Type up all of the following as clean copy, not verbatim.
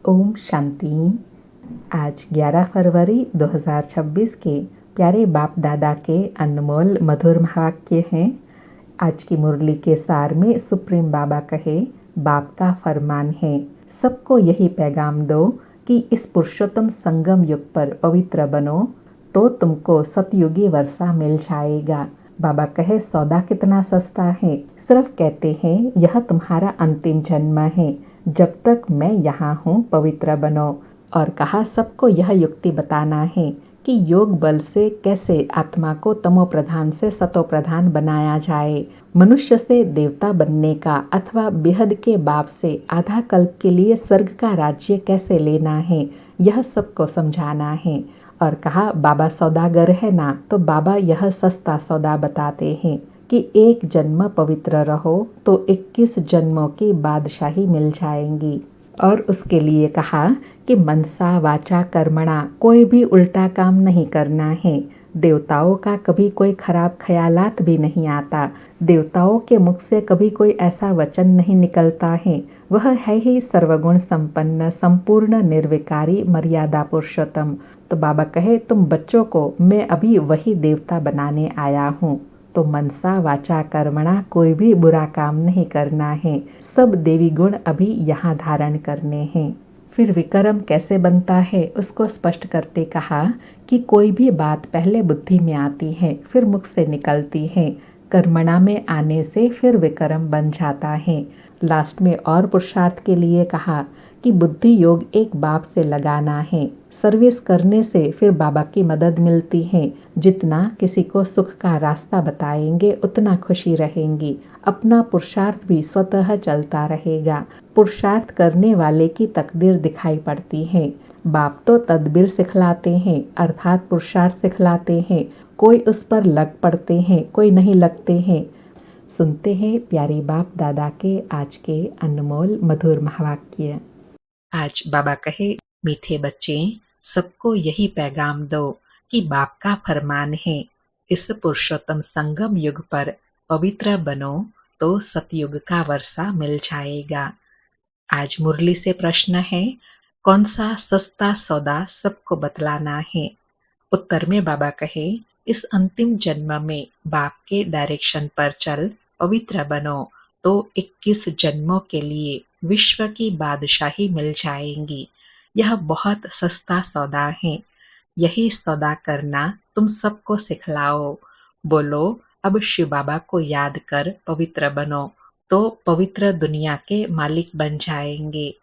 ओम शांति। आज 11 फरवरी 2026 के प्यारे बाप दादा के अनमोल मधुर महावाक्य हैं। आज की मुरली के सार में सुप्रीम बाबा कहे, बाप का फरमान है, सबको यही पैगाम दो कि इस पुरुषोत्तम संगम युग पर पवित्र बनो तो तुमको सतयुगी वर्षा मिल जाएगा। बाबा कहे, सौदा कितना सस्ता है, सिर्फ कहते हैं यह तुम्हारा अंतिम जन्म है, जब तक मैं यहाँ हूँ पवित्र बनो। और कहा, सबको यह युक्ति बताना है कि योग बल से कैसे आत्मा को तमो प्रधान से सतो प्रधान बनाया जाए, मनुष्य से देवता बनने का अथवा बेहद के बाप से आधा कल्प के लिए स्वर्ग का राज्य कैसे लेना है, यह सबको समझाना है। और कहा, बाबा सौदागर है ना, तो बाबा यह सस्ता सौदा बताते हैं कि एक जन्म पवित्र रहो तो 21 जन्मों की बादशाही मिल जाएंगी। और उसके लिए कहा कि मनसा वाचा कर्मणा, कोई भी उल्टा काम नहीं करना है। देवताओं का कभी कोई खराब ख्यालात भी नहीं आता, देवताओं के मुख से कभी कोई ऐसा वचन नहीं निकलता है। वह है ही सर्वगुण संपन्न संपूर्ण निर्विकारी मर्यादा पुरुषोत्तम। तो बाबा कहे, तुम बच्चों को मैं अभी वही देवता बनाने आया हूँ। तो मनसा वाचा कर्मणा, कोई भी बुरा काम नहीं करना है, सब देवी गुण अभी यहाँ धारण करने हैं। फिर विक्रम कैसे बनता है उसको स्पष्ट करते कहा कि कोई भी बात पहले बुद्धि में आती है, फिर मुख से निकलती है, कर्मणा में आने से फिर विक्रम बन जाता है। लास्ट में और पुरुषार्थ के लिए कहा कि बुद्धि योग एक बाप से लगाना है, सर्विस करने से फिर बाबा की मदद मिलती है। जितना किसी को सुख का रास्ता बताएंगे उतना खुशी रहेंगी, अपना पुरुषार्थ भी स्वतः चलता रहेगा। पुरुषार्थ करने वाले की तकदीर दिखाई पड़ती है। बाप तो तदबीर सिखलाते हैं, अर्थात पुरुषार्थ सिखलाते हैं, कोई उस पर लग पड़ते हैं, कोई नहीं लगते हैं। सुनते हैं प्यारे बाप दादा के आज के अनमोल मधुर महावाक्य। आज बाबा कहे, मीठे बच्चे, सबको यही पैगाम दो कि बाप का फरमान है, इस पुरुषोत्तम संगम युग पर पवित्र बनो तो सतयुग का वर्षा मिल जाएगा। आज मुरली से प्रश्न है, कौन सा सस्ता सौदा सबको बतलाना है। उत्तर में बाबा कहे, इस अंतिम जन्म में बाप के डायरेक्शन पर चल पवित्र बनो तो 21 जन्मों के लिए विश्व की बादशाही मिल जाएंगी। यह बहुत सस्ता सौदा है, यही सौदा करना तुम सबको सिखलाओ। बोलो, अब शिव बाबा को याद कर पवित्र बनो तो पवित्र दुनिया के मालिक बन जाएंगे।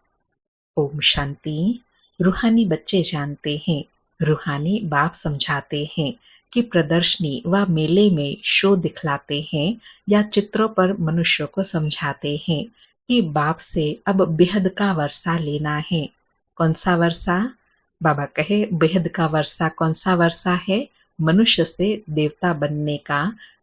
ओम शांति। रूहानी बच्चे जानते हैं, रूहानी बाप समझाते हैं कि प्रदर्शनी व मेले में शो दिखलाते हैं या चित्रों पर मनुष्यों को समझाते हैं कि बाप से अब बेहद का वर्षा लेना है। कौन सा वर्षा? बाबा कहे, बेहद का वर्षा कौन सा वर्षा है? मनुष्य से देवता बनने का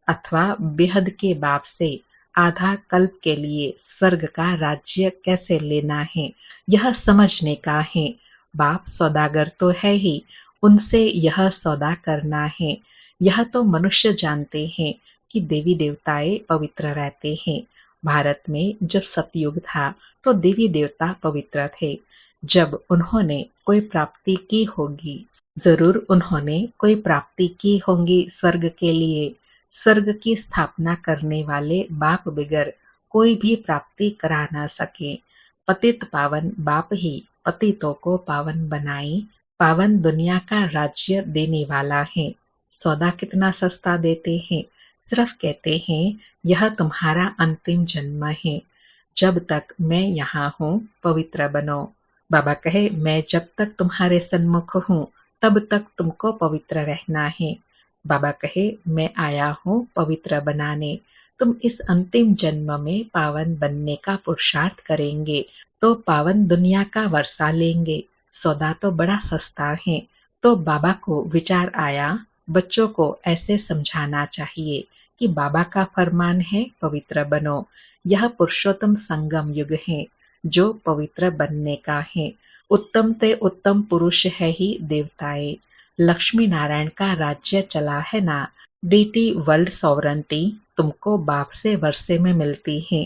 अथवा बेहद के बाप से आधा कल्प के लिए स्वर्ग का राज्य कैसे लेना है, यह समझने का है। बाप सौदागर तो है ही, उनसे यह सौदा करना है। यह तो मनुष्य जानते हैं कि देवी देवताएं पवित्र रहते हैं। भारत में जब सतयुग था तो देवी देवता पवित्र थे। जब उन्होंने कोई प्राप्ति की होगी, जरूर उन्होंने कोई प्राप्ति की होगी स्वर्ग के लिए। स्वर्ग की स्थापना करने वाले बाप बिगर कोई भी प्राप्ति करा न सके। पतित पावन बाप ही पतितों को पावन बनाए, पावन दुनिया का राज्य देने वाला है। सौदा कितना सस्ता देते हैं, सिर्फ कहते हैं यह तुम्हारा अंतिम जन्म है, जब तक मैं यहाँ हूँ पवित्र बनो। बाबा कहे, मैं जब तक तुम्हारे सन्मुख हूँ तब तक तुमको पवित्र रहना है। बाबा कहे, मैं आया हूँ पवित्र बनाने। तुम इस अंतिम जन्म में पावन बनने का पुरुषार्थ करेंगे तो पावन दुनिया का वर्षा लेंगे। सौदा तो बड़ा सस्ता है। तो बाबा को विचार आया, बच्चों को ऐसे समझाना चाहिए कि बाबा का फरमान है पवित्र बनो। यह पुरुषोत्तम संगम युग है जो पवित्र बनने का है। उत्तम ते उत्तम पुरुष है ही देवताएं। लक्ष्मी नारायण का राज्य चला है ना। डीटी वर्ल्ड सॉवरेंटी तुमको बाप से वर्षे में मिलती है।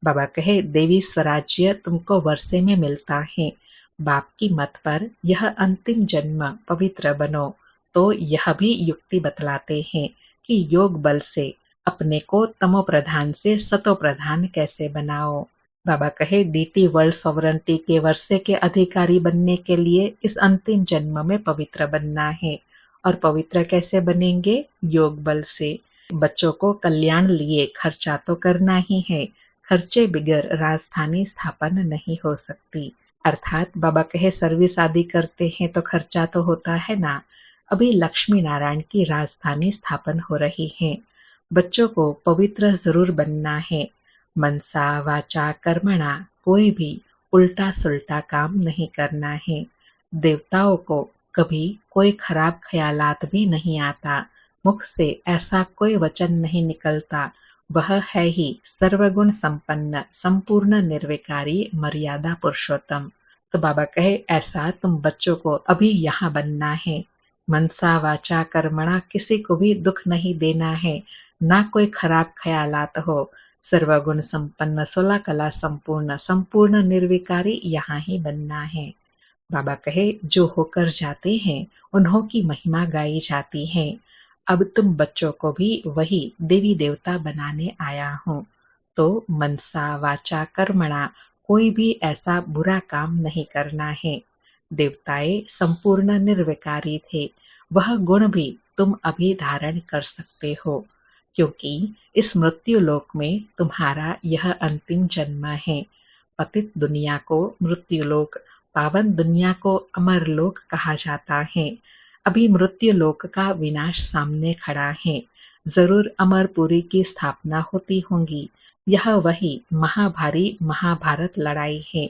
बाबा कहे, देवी स्वराज्य तुमको वर्षे में मिलता है। बाप की मत पर यह अंतिम जन्म पवित्र बनो, तो यह भी युक्ति बतलाते हैं कि योग बल से अपने को तमो प्रधान से सतो प्रधान कैसे बनाओ। बाबा कहे डीटी वर्ल्ड सॉवरेंटी के वर्षे के अधिकारी बनने के लिए इस अंतिम जन्म में पवित्र बनना है। और पवित्र कैसे बनेंगे? योग बल से। बच्चों को कल्याण लिए खर्चा तो करना ही है, खर्चे बिगर राजधानी स्थापन नहीं हो सकती। अर्थात बाबा कहे सर्विस आदि करते हैं तो खर्चा तो होता है ना। अभी लक्ष्मी नारायण की राजधानी स्थापन हो रही है। बच्चों को पवित्र जरूर बनना है। मनसा वाचा कर्मणा कोई भी उल्टा सुल्टा काम नहीं करना है। देवताओं को कभी कोई खराब ख्यालात भी नहीं आता। मुख से ऐसा कोई वचन नहीं निकलता। वह है ही सर्वगुण संपन्न संपूर्ण निर्विकारी मर्यादा पुरुषोत्तम। तो बाबा कहे ऐसा तुम बच्चों को अभी यहाँ बनना है। मनसा वाचा कर्मणा किसी को भी दुख नहीं देना है, ना कोई खराब ख्यालात हो। सर्वगुण संपन्न 16 कला संपूर्ण संपूर्ण निर्विकारी यहाँ ही बनना है। बाबा कहे जो होकर जाते हैं उन्हों की महिमा गाई जाती है। अब तुम बच्चों को भी वही देवी देवता बनाने आया हूँ। तो मनसा वाचा कर्मणा कोई भी ऐसा बुरा काम नहीं करना है। देवताएं संपूर्ण निर्विकारी थे, वह गुण भी तुम अभी धारण कर सकते हो, क्योंकि इस मृत्यु लोक में तुम्हारा यह अंतिम जन्म है। पतित दुनिया को मृत्यु लोक, पावन दुनिया को अमर लोक कहा जाता है। अभी मृत्यु लोक का विनाश सामने खड़ा है। जरूर अमरपुरी की स्थापना होती होंगी। यह वही महाभारी महाभारत लड़ाई है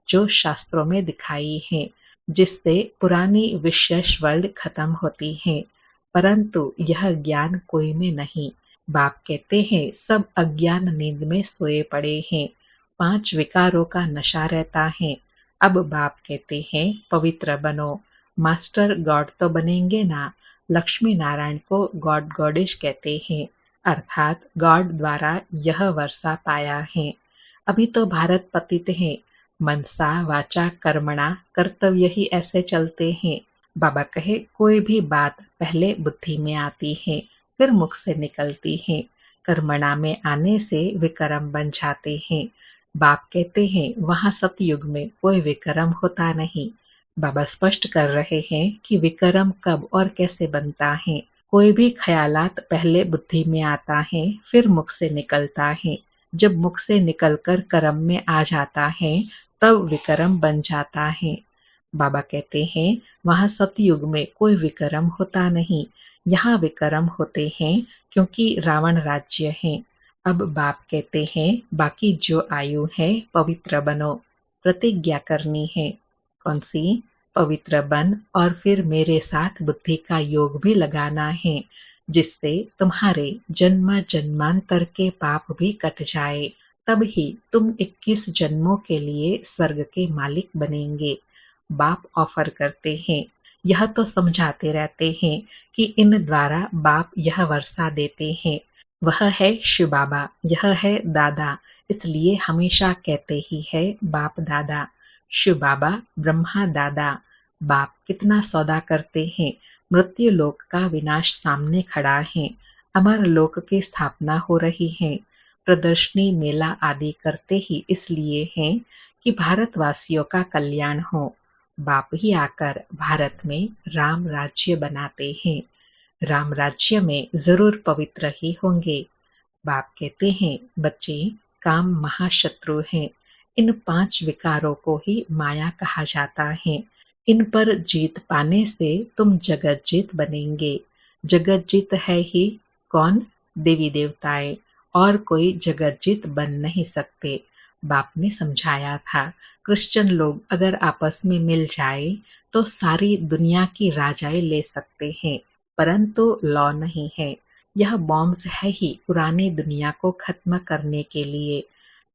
जो शास्त्रों में दिखाई है, जिससे पुरानी विशेष वर्ल्ड खत्म होती है। परंतु यह ज्ञान कोई में नहीं। बाप कहते हैं सब अज्ञान नींद में सोए पड़े हैं। 5 विकारों का नशा रहता है। अब बाप कहते हैं पवित्र बनो। मास्टर गॉड तो बनेंगे ना। लक्ष्मी नारायण को गॉड गॉडेश कहते हैं, अर्थात गॉड द्वारा यह वर्षा पाया है। अभी तो भारत पतित है। मनसा वाचा कर्मणा कर्तव्य ही ऐसे चलते हैं। बाबा कहे कोई भी बात पहले बुद्धि में आती है, फिर मुख से निकलती है। कर्मणा में आने से विक्रम बन जाते हैं। बाप कहते हैं वहां सतयुग में कोई विक्रम होता नहीं। बाबा स्पष्ट कर रहे हैं कि विक्रम कब और कैसे बनता है। कोई भी ख्यालात पहले बुद्धि में आता है, फिर मुख से निकलता है। जब मुख से निकलकर कर्म में आ जाता है तब विक्रम बन जाता है। बाबा कहते हैं वहां सतयुग में कोई विक्रम होता नहीं। यहाँ विक्रम होते हैं क्योंकि रावण राज्य है। अब बाप कहते हैं बाकी जो आयु है पवित्र बनो। प्रतिज्ञा करनी है। कौन सी? पवित्र बन और फिर मेरे साथ बुद्धि का योग भी लगाना है, जिससे तुम्हारे जन्म जन्मांतर के पाप भी कट जाए। तब ही तुम 21 जन्मों के लिए स्वर्ग के मालिक बनेंगे। बाप ऑफर करते हैं। यह तो समझाते रहते हैं कि इन द्वारा बाप यह वर्षा देते हैं। वह है शिव बाबा, यह है दादा, इसलिए हमेशा कहते ही है बाप दादा। शिव बाबा ब्रह्मा दादा। बाप कितना सौदा करते हैं। मृत्यु लोक का विनाश सामने खड़ा है। अमर लोक की स्थापना हो रही है। प्रदर्शनी मेला आदि करते ही इसलिए हैं कि भारतवासियों का कल्याण हो। बाप ही आकर भारत में राम राज्य बनाते हैं। राम राज्य में जरूर पवित्र ही होंगे। बाप कहते हैं बच्चे काम महाशत्रु हैं। इन 5 विकारों को ही माया कहा जाता है। इन पर जीत पाने से तुम जगत जीत बनेंगे। जगत जीत है ही कौन? देवी देवताएं, और कोई जगत जीत बन नहीं सकते। बाप ने समझाया था क्रिश्चियन लोग अगर आपस में मिल जाए तो सारी दुनिया की राजाएं ले सकते हैं, परंतु लॉ नहीं है। यह बॉम्ब्स है ही पुरानी दुनिया को खत्म करने के लिए।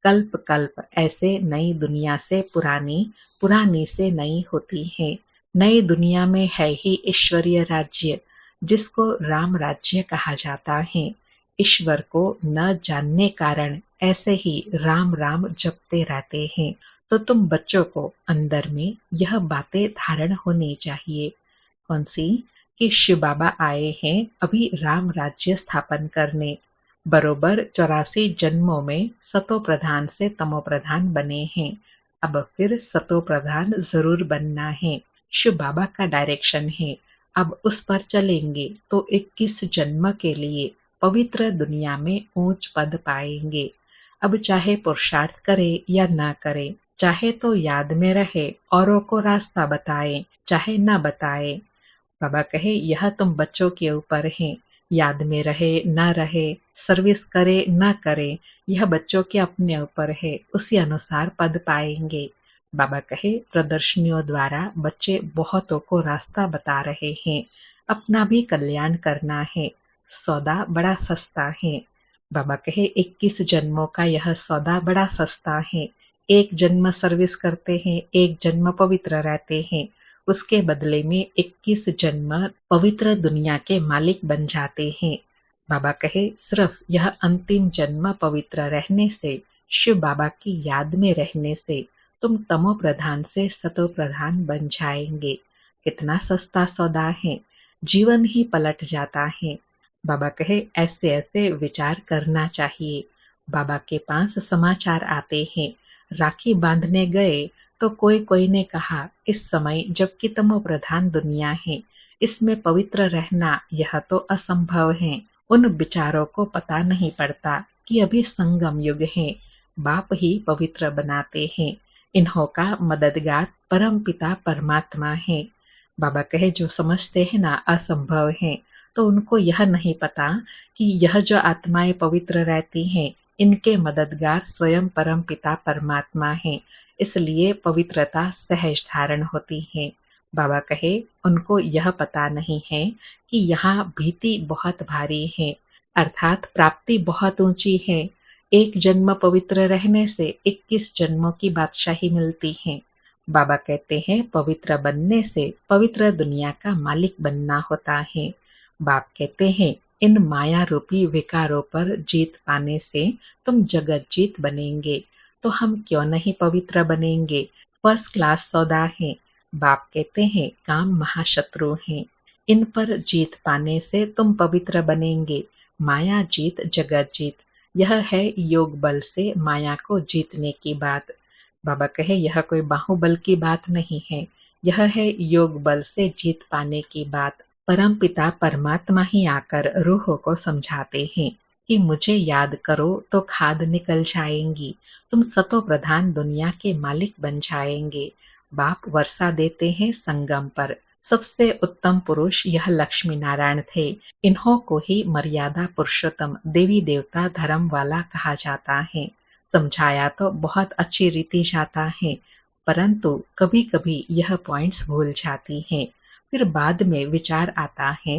कल्प कल्प ऐसे नई दुनिया से पुरानी, पुरानी से नई होती है। नई दुनिया में है ही ईश्वरीय राज्य, जिसको राम राज्य कहा जाता है। ईश्वर को न जानने कारण ऐसे ही राम राम जपते रहते हैं, तो तुम बच्चों को अंदर में यह बातें धारण होनी चाहिए। कौन सी? कि शिव बाबा आए हैं अभी राम राज्य स्थापन करने। बरोबर 84 जन्मों में सतो प्रधान से तमो प्रधान बने हैं। अब फिर सतो प्रधान जरूर बनना है। शिव बाबा का डायरेक्शन है। अब उस पर चलेंगे तो 21 जन्म के लिए पवित्र दुनिया में ऊंच पद पाएंगे। अब चाहे पुरुषार्थ करे या ना करे, चाहे तो याद में रहे औरों को रास्ता बताए, चाहे ना बताए। बाबा कहे यह तुम बच्चों के ऊपर है। याद में रहे ना रहे, सर्विस करे ना करे, यह बच्चों के अपने ऊपर है। उसी अनुसार पद पाएंगे। बाबा कहे प्रदर्शनियों द्वारा बच्चे बहुतों को रास्ता बता रहे हैं। अपना भी कल्याण करना है। सौदा बड़ा सस्ता है। बाबा कहे 21 जन्मों का यह सौदा बड़ा सस्ता है। एक जन्म सर्विस करते हैं, एक जन्म पवित्र रहते हैं, उसके बदले में 21 जन्म पवित्र दुनिया के मालिक बन जाते हैं। बाबा कहे सिर्फ यह अंतिम जन्म पवित्र रहने से, शिव बाबा की याद में रहने से तुम तमो प्रधान से सतो प्रधान बन जाएंगे। कितना सस्ता सौदा है। जीवन ही पलट जाता है। बाबा कहे ऐसे ऐसे विचार करना चाहिए। बाबा के पास समाचार आते हैं। राखी बांधने गए तो कोई कोई ने कहा इस समय जबकि तमो प्रधान दुनिया है, इसमें पवित्र रहना यह तो असंभव है। उन विचारों को पता नहीं पड़ता कि अभी संगम युग है। बाप ही पवित्र बनाते हैं। इन्हों का मददगार परम पिता परमात्मा है। बाबा कहे जो समझते हैं ना असंभव है, तो उनको यह नहीं पता कि यह जो आत्माएं पवित्र रहती हैं, इनके मददगार स्वयं परम पिता परमात्मा है। इसलिए पवित्रता सहज धारण होती है। बाबा कहे उनको यह पता नहीं है कि यहाँ भीति बहुत भारी है, अर्थात प्राप्ति बहुत ऊंची है। एक जन्म पवित्र रहने से 21 जन्मों की बादशाही मिलती है। बाबा कहते हैं पवित्र बनने से पवित्र दुनिया का मालिक बनना होता है। बाप कहते हैं इन माया रूपी विकारों पर जीत पाने से तुम जगत जीत बनेंगे। तो हम क्यों नहीं पवित्र बनेंगे? फर्स्ट क्लास सौदा है। बाप कहते हैं काम महाशत्रु हैं। इन पर जीत पाने से तुम पवित्र बनेंगे। माया जीत जगत जीत, यह है योग बल से माया को जीतने की बात। बाबा कहे यह कोई बाहुबल की बात नहीं है, यह है योग बल से जीत पाने की बात। परम पिता परमात्मा ही आकर रूहों को समझाते हैं कि मुझे याद करो तो खाद निकल जाएंगी, तुम सतो प्रधान दुनिया के मालिक बन जाएंगे। बाप वर्षा देते हैं संगम पर। सबसे उत्तम पुरुष यह लक्ष्मी नारायण थे। इन्हों को ही मर्यादा पुरुषोत्तम देवी देवता धर्म वाला कहा जाता है। समझाया तो बहुत अच्छी रीति जाता है, परंतु कभी कभी यह पॉइंट्स भूल जाती हैं। फिर बाद में विचार आता है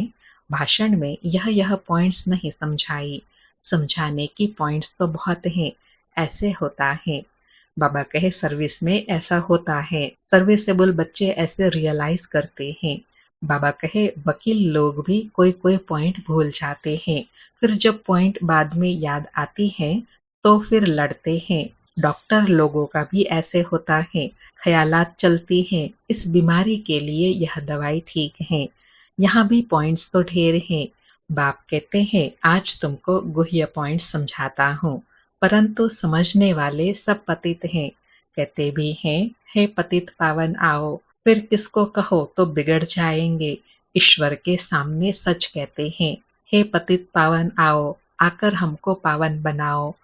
भाषण में यह पॉइंट्स नहीं समझाई। समझाने की पॉइंट्स तो बहुत हैं। ऐसे होता है। बाबा कहे सर्विस में ऐसा होता है। सर्विसेबल बच्चे ऐसे रियलाइज करते हैं। बाबा कहे वकील लोग भी कोई कोई पॉइंट भूल जाते हैं। फिर जब पॉइंट बाद में याद आती है तो फिर लड़ते हैं। डॉक्टर लोगों का भी ऐसे होता है। ख्यालात चलती हैं, इस बीमारी के लिए यह दवाई ठीक है। यहाँ भी पॉइंट्स तो ढेर हैं। बाप कहते हैं आज तुमको गुह्य पॉइंट समझाता हूँ, परंतु समझने वाले सब पतित हैं। कहते भी हैं हे पतित पावन आओ, फिर किसको कहो तो बिगड़ जाएंगे। ईश्वर के सामने सच कहते हैं हे पतित पावन आओ, आकर हमको पावन बनाओ।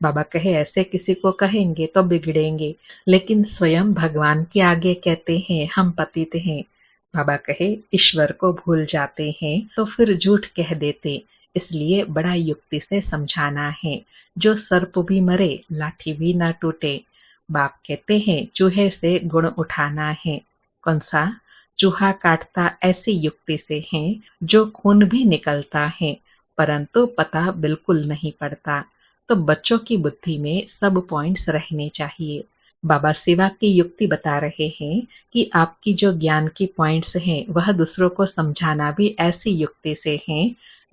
बाबा कहे ऐसे किसी को कहेंगे तो बिगड़ेंगे, लेकिन स्वयं भगवान के आगे कहते हैं हम पतित हैं। बाबा कहे ईश्वर को भूल जाते हैं तो फिर झूठ कह देते, इसलिए बड़ा युक्ति से समझाना है। जो सर्प भी मरे लाठी भी ना टूटे। बाप कहते हैं चूहे से गुण उठाना है। कौन सा? चूहा काटता ऐसी युक्ति से है जो खून भी निकलता है, परंतु पता बिल्कुल नहीं पड़ता। तो बच्चों की बुद्धि में सब पॉइंट्स रहने चाहिए। बाबा सेवा की युक्ति बता रहे हैं कि आपकी जो ज्ञान की पॉइंट्स हैं वह दूसरों को समझाना भी ऐसी युक्ति से है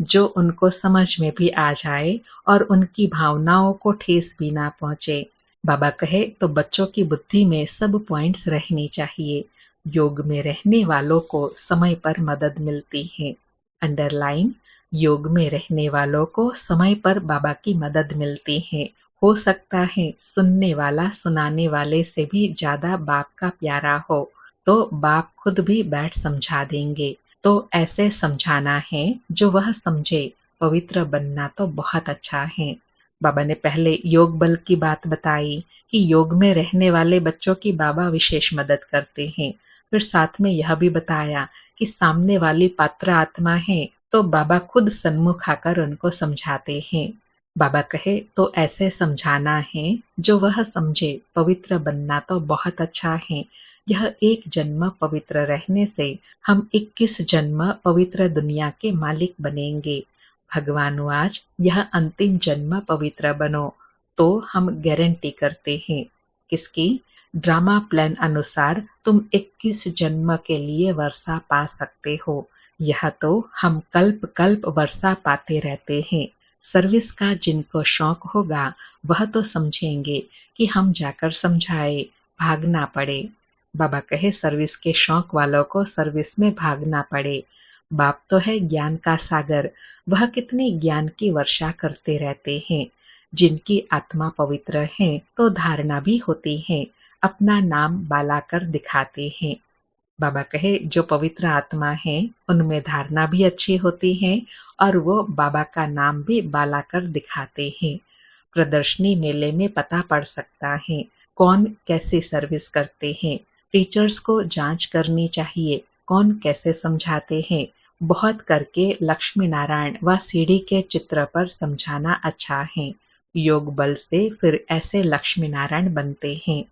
जो उनको समझ में भी आ जाए और उनकी भावनाओं को ठेस भी ना पहुंचे। बाबा कहे तो बच्चों की बुद्धि में सब पॉइंट्स रहनी चाहिए। योग में रहने वालों को समय पर मदद मिलती है। अंडरलाइन, योग में रहने वालों को समय पर बाबा की मदद मिलती है। हो सकता है सुनने वाला सुनाने वाले से भी ज्यादा बाप का प्यारा हो, तो बाप खुद भी बैठ समझा देंगे। तो ऐसे समझाना है जो वह समझे। पवित्र बनना तो बहुत अच्छा है। बाबा ने पहले योग बल की बात बताई कि योग में रहने वाले बच्चों की बाबा विशेष मदद करते हैं। फिर साथ में यह भी बताया कि सामने वाली पात्र आत्मा है तो बाबा खुद सन्मुख आकर उनको समझाते हैं। बाबा कहे तो ऐसे समझाना है जो वह समझे। पवित्र बनना तो बहुत अच्छा है। यह एक जन्म पवित्र रहने से हम 21 जन्म पवित्र दुनिया के मालिक बनेंगे। भगवान आज यह अंतिम जन्म पवित्र बनो, तो हम गारंटी करते हैं। किसकी? ड्रामा प्लान अनुसार तुम 21 जन्म के लिए वर्षा पा सकते हो। यह तो हम कल्प कल्प वर्षा पाते रहते हैं। सर्विस का जिनको शौक होगा वह तो समझेंगे कि हम जाकर समझाए, भागना पड़े। बाबा कहे सर्विस के शौक वालों को सर्विस में भागना पड़े। बाप तो है ज्ञान का सागर, वह कितने ज्ञान की वर्षा करते रहते हैं। जिनकी आत्मा पवित्र है तो धारणा भी होती है, अपना नाम बालाकर दिखाते हैं। बाबा कहे जो पवित्र आत्मा है उनमें धारणा भी अच्छी होती है और वो बाबा का नाम भी बालाकर दिखाते हैं। प्रदर्शनी मेले में पता पड़ सकता है कौन कैसी सर्विस करते हैं। टीचर्स को जांच करनी चाहिए कौन कैसे समझाते हैं। बहुत करके लक्ष्मी नारायण व सीढ़ी के चित्र पर समझाना अच्छा है। योग बल से फिर ऐसे लक्ष्मी नारायण बनते हैं।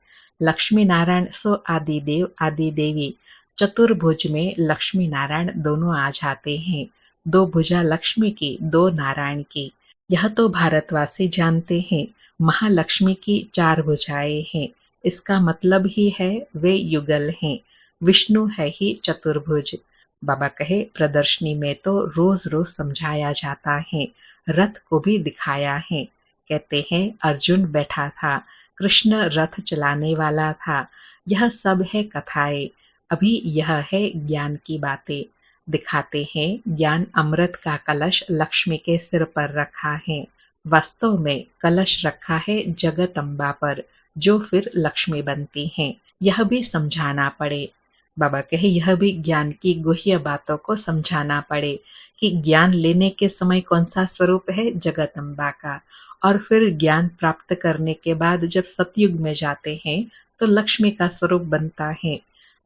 लक्ष्मी नारायण सो आदिदेव आदि देवी। चतुर्भुज में लक्ष्मी नारायण दोनों आ जाते हैं। दो भुजा लक्ष्मी की, दो नारायण की। यह तो भारतवासी जानते हैं। महालक्ष्मी की 4 भुजाएं हैं। इसका मतलब ही है वे युगल हैं। विष्णु है ही चतुर्भुज। बाबा कहे प्रदर्शनी में तो रोज रोज समझाया जाता है। रथ को भी दिखाया है। कहते हैं अर्जुन बैठा था, कृष्ण रथ चलाने वाला था। यह सब है कथाएं। अभी यह है ज्ञान की बातें। दिखाते हैं ज्ञान अमृत का कलश लक्ष्मी के सिर पर रखा है। वास्तव में कलश रखा है जगत अम्बा पर, जो फिर लक्ष्मी बनती हैं। यह भी समझाना पड़े। बाबा कहे यह भी ज्ञान की गुह्य बातों को समझाना पड़े कि ज्ञान लेने के समय कौन सा स्वरूप है जगत अम्बा का, और फिर ज्ञान प्राप्त करने के बाद जब सतयुग में जाते हैं तो लक्ष्मी का स्वरूप बनता है।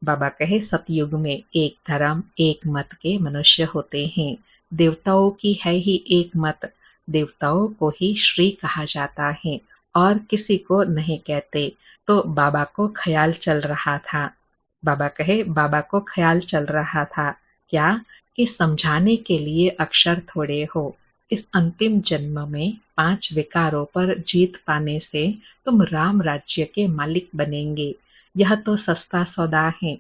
बाबा कहे सतयुग में एक धर्म एक मत के मनुष्य होते हैं। देवताओं की है ही एक मत। देवताओं को ही श्री कहा जाता है और किसी को नहीं कहते। तो बाबा को ख्याल चल रहा था। बाबा कहे बाबा को ख्याल चल रहा था क्या कि समझाने के लिए अक्षर थोड़े हो। इस अंतिम जन्म में 5 विकारों पर जीत पाने से तुम राम राज्य के मालिक बनेंगे। यह तो सस्ता सौदा है।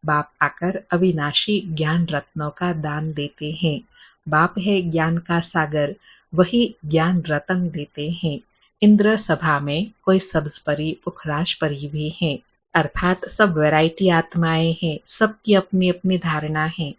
बाप आकर अविनाशी ज्ञान रत्नों का दान देते हैं। बाप है ज्ञान का सागर, वही ज्ञान रतन देते हैं। इंद्र सभा में कोई सब्ज परी पुखराज परी भी है, अर्थात सब वैरायटी आत्माएं हैं। सबकी अपनी अपनी धारणा है।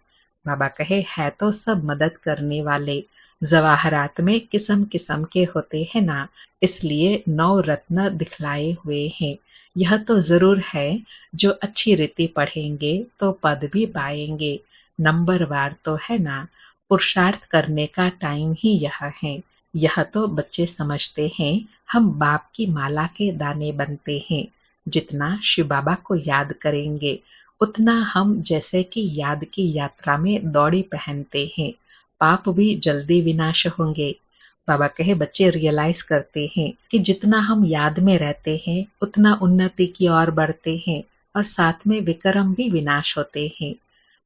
बाबा कहे है तो सब मदद करने वाले। जवाहरात में किस्म किस्म के होते हैं ना, इसलिए 9 रत्न दिखलाए हुए हैं। यह तो जरूर है जो अच्छी रीति पढ़ेंगे तो पद भी पाएंगे। नंबर वार तो है ना। पुरुषार्थ करने का टाइम ही यह है। यह तो बच्चे समझते हैं हम बाप की माला के दाने बनते हैं। जितना शिव बाबा को याद करेंगे उतना हम जैसे कि याद की यात्रा में दौड़ी पहनते हैं। पाप भी जल्दी विनाश होंगे। बाबा कहे बच्चे रियलाइज करते हैं कि जितना हम याद में रहते हैं उतना उन्नति की ओर बढ़ते हैं और साथ में विक्रम भी विनाश होते हैं।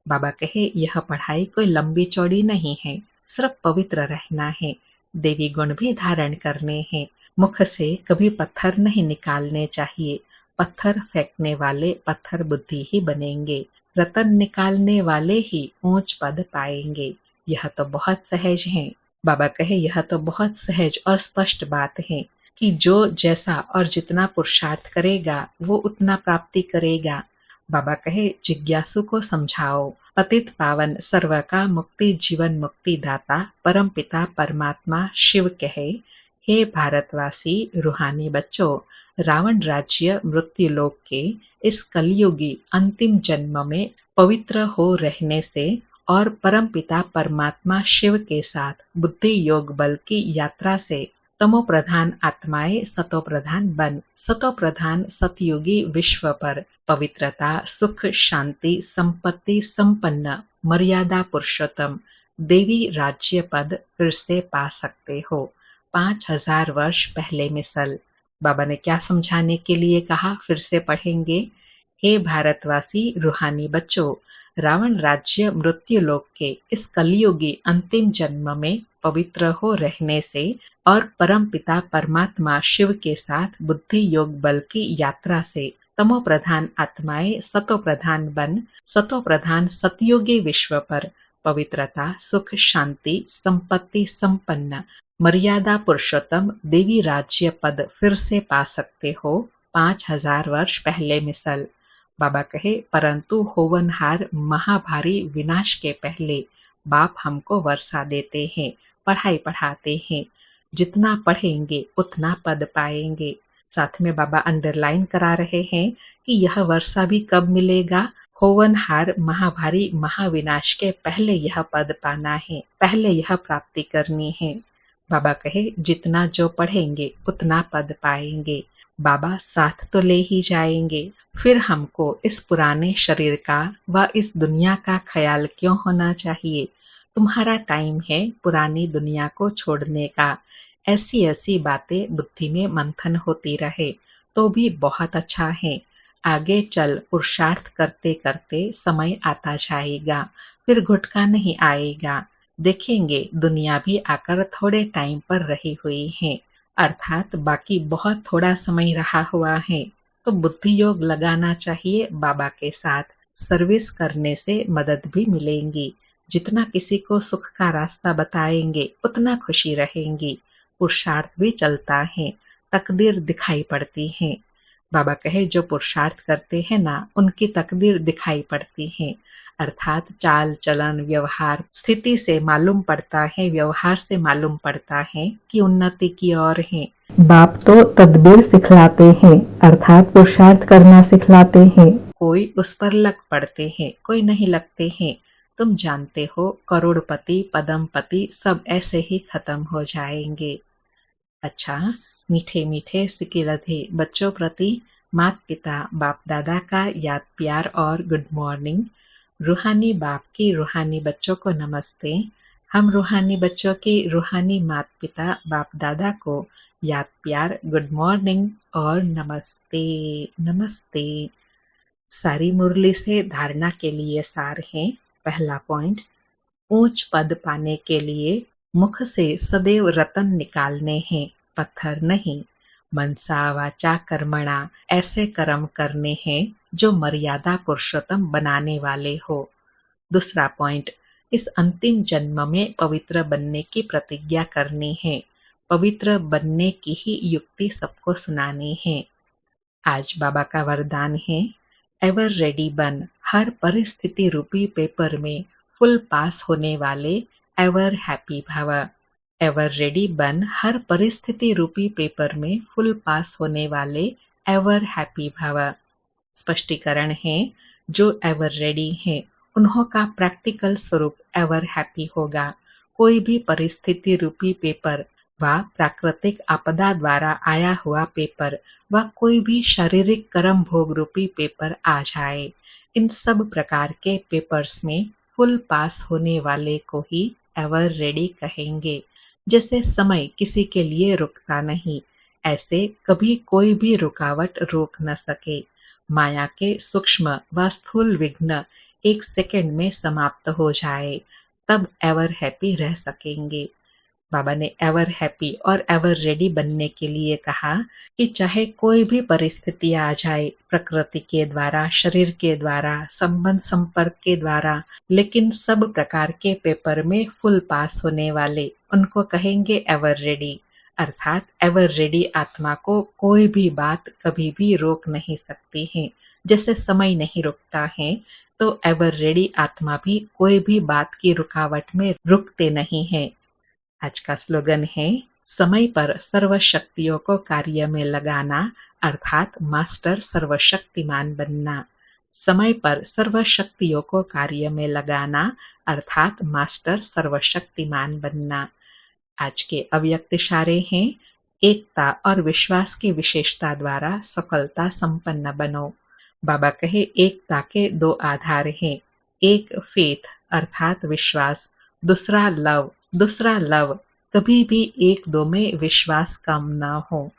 बाबा कहे यह पढ़ाई कोई लंबी चौड़ी नहीं है, सिर्फ पवित्र रहना है। देवी गुण भी धारण करने हैं। मुख से कभी पत्थर नहीं निकालने चाहिए। पत्थर फेंकने वाले पत्थर बुद्धि ही बनेंगे। रतन निकालने वाले ही ऊंच पद पाएंगे। यह तो बहुत सहज है। बाबा कहे यह तो बहुत सहज और स्पष्ट बात है। कि जो जैसा और जितना पुरुषार्थ करेगा वो उतना प्राप्ति करेगा। बाबा कहे जिज्ञासु को समझाओ, पतित पावन सर्व का मुक्ति जीवन मुक्ति दाता परम पिता परमात्मा शिव कहे, हे भारतवासी रूहानी बच्चों, रावण राज्य मृत्यु लोक के इस कलयुगी अंतिम जन्म में पवित्र हो रहने से और परम पिता परमात्मा शिव के साथ बुद्धि योग बल की यात्रा से तमो प्रधान आत्माएं सतो प्रधान बन सतो प्रधान सतयुगी विश्व पर पवित्रता सुख शांति संपत्ति संपन्न मर्यादा पुरुषोत्तम देवी राज्य पद फिर से पा सकते हो। 5000 वर्ष पहले मिसल। बाबा ने क्या समझाने के लिए कहा, फिर से पढ़ेंगे। हे भारतवासी रूहानी बच्चों, रावण राज्य मृत्यु लोक के इस कलयुगी अंतिम जन्म में पवित्र हो रहने से और परम पिता परमात्मा शिव के साथ बुद्धि योग बल की यात्रा से तमो प्रधान आत्माएं सतो प्रधान बन सतो प्रधान सतयुगी विश्व पर पवित्रता सुख शांति संपत्ति संपन्न मर्यादा पुरुषोत्तम देवी राज्य पद फिर से पा सकते हो। 5000 वर्ष पहले मिसल। बाबा कहे परंतु होवनहार महाभारी विनाश के पहले बाप हमको वर्षा देते हैं, पढ़ाई पढ़ाते हैं। जितना पढ़ेंगे उतना पद पाएंगे। साथ में बाबा अंडरलाइन करा रहे हैं कि यह वर्षा भी कब मिलेगा, होवनहार महाभारी महाविनाश के पहले यह पद पाना है, पहले यह प्राप्ति करनी है। बाबा कहे जितना जो पढ़ेंगे उतना पद पाएंगे। बाबा साथ तो ले ही जाएंगे, फिर हमको इस पुराने शरीर का व इस दुनिया का ख्याल क्यों होना चाहिए। तुम्हारा टाइम है पुरानी दुनिया को छोड़ने का। ऐसी ऐसी बातें बुद्धि में मंथन होती रहे तो भी बहुत अच्छा है। आगे चल पुरुषार्थ करते करते समय आता जाएगा, फिर घुटका नहीं आएगा। देखेंगे दुनिया भी आकर थोड़े टाइम पर रही हुई है, अर्थात बाकी बहुत थोड़ा समय रहा हुआ है, तो बुद्धि योग लगाना चाहिए बाबा के साथ। सर्विस करने से मदद भी मिलेंगी। जितना किसी को सुख का रास्ता बताएंगे उतना खुशी रहेंगी। पुरुषार्थ भी चलता है, तकदीर दिखाई पड़ती है। बाबा कहे जो पुरुषार्थ करते हैं ना उनकी तकदीर दिखाई पड़ती है, अर्थात चाल चलन व्यवहार स्थिति से मालूम पड़ता है, व्यवहार से मालूम पड़ता है कि उन्नति की ओर है। बाप तो तदबीर सिखलाते हैं, अर्थात पुरुषार्थ करना सिखलाते हैं। कोई उस पर लग पड़ते हैं, कोई नहीं लगते हैं। तुम जानते हो करोड़पति पदमपति सब ऐसे ही खत्म हो जाएंगे। अच्छा, मीठे मीठे सिकिलधे बच्चों प्रति माता पिता बाप दादा का याद प्यार और गुड मॉर्निंग। रूहानी बाप की रूहानी बच्चों को नमस्ते। हम रूहानी बच्चों की रूहानी माता पिता बाप दादा को याद प्यार गुड मॉर्निंग और नमस्ते नमस्ते। सारी मुरली से धारणा के लिए सार है। पहला पॉइंट, ऊंच पद पाने के लिए मुख से सदैव रतन निकालने हैं, पत्थर नहीं। मनसा वाचा कर्मणा ऐसे कर्म करने हैं जो मर्यादा पुरुषोत्तम बनाने वाले हो। दूसरा पॉइंट, इस अंतिम जन्म में पवित्र बनने की प्रतिज्ञा करनी है। पवित्र बनने की ही युक्ति सबको सुनानी है। आज बाबा का वरदान है, एवर रेडी बन, हर परिस्थिति रूपी पेपर में फुल पास होने वाले एवर हैप्पी भव। एवर रेडी बन, हर परिस्थिति रूपी पेपर में फुल पास होने वाले एवर हैप्पी भव। स्पष्टीकरण है, जो एवर रेडी है उन्हों का प्रैक्टिकल स्वरूप एवर हैप्पी होगा। कोई भी परिस्थिति रूपी पेपर व प्राकृतिक आपदा द्वारा आया हुआ पेपर व कोई भी शारीरिक कर्म भोग रूपी पेपर आ जाए, इन सब प्रकार के पेपर्स में फुल पास होने वाले को ही एवर रेडी कहेंगे। जैसे समय किसी के लिए रुकता नहीं, ऐसे कभी कोई भी रुकावट रोक न सके। माया के सूक्ष्म व स्थूल विघ्न 1 सेकंड में समाप्त हो जाए, तब एवर हैप्पी रह सकेंगे। बाबा ने एवर हैप्पी और एवर रेडी बनने के लिए कहा कि चाहे कोई भी परिस्थिति आ जाए, प्रकृति के द्वारा, शरीर के द्वारा, संबंध संपर्क के द्वारा, लेकिन सब प्रकार के पेपर में फुल पास होने वाले उनको कहेंगे एवर रेडी। अर्थात एवर रेडी आत्मा को कोई भी बात कभी भी रोक नहीं सकती है। जैसे समय नहीं रुकता है, तो एवर रेडी आत्मा भी कोई भी बात की रुकावट में रुकते नहीं है। आज का स्लोगन है, समय पर सर्व शक्तियों को कार्य में लगाना अर्थात मास्टर सर्वशक्तिमान बनना। समय पर सर्व शक्तियों को कार्य में लगाना अर्थात मास्टर सर्वशक्तिमान बनना। आज के अव्यक्त इशारे हैं, एकता और विश्वास की विशेषता द्वारा सफलता संपन्न बनो। बाबा कहे, एकता के दो आधार हैं, एक फेथ अर्थात विश्वास, दूसरा लव। कभी भी एक दो में विश्वास कम न हो।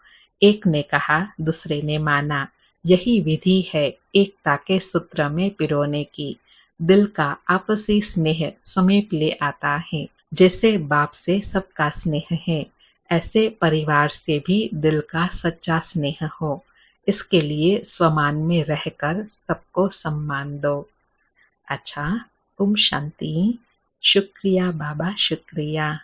एक ने कहा, दूसरे ने माना। यही विधि है एकता के सूत्र में पिरोने की। दिल का आपसी स्नेह समीप ले आता है। जैसे बाप से सबका स्नेह है, ऐसे परिवार से भी दिल का सच्चा स्नेह हो। इसके लिए स्वमान में रहकर सबको सम्मान दो। अच्छा, ओम शांति। शुक्रिया बाबा, शुक्रिया।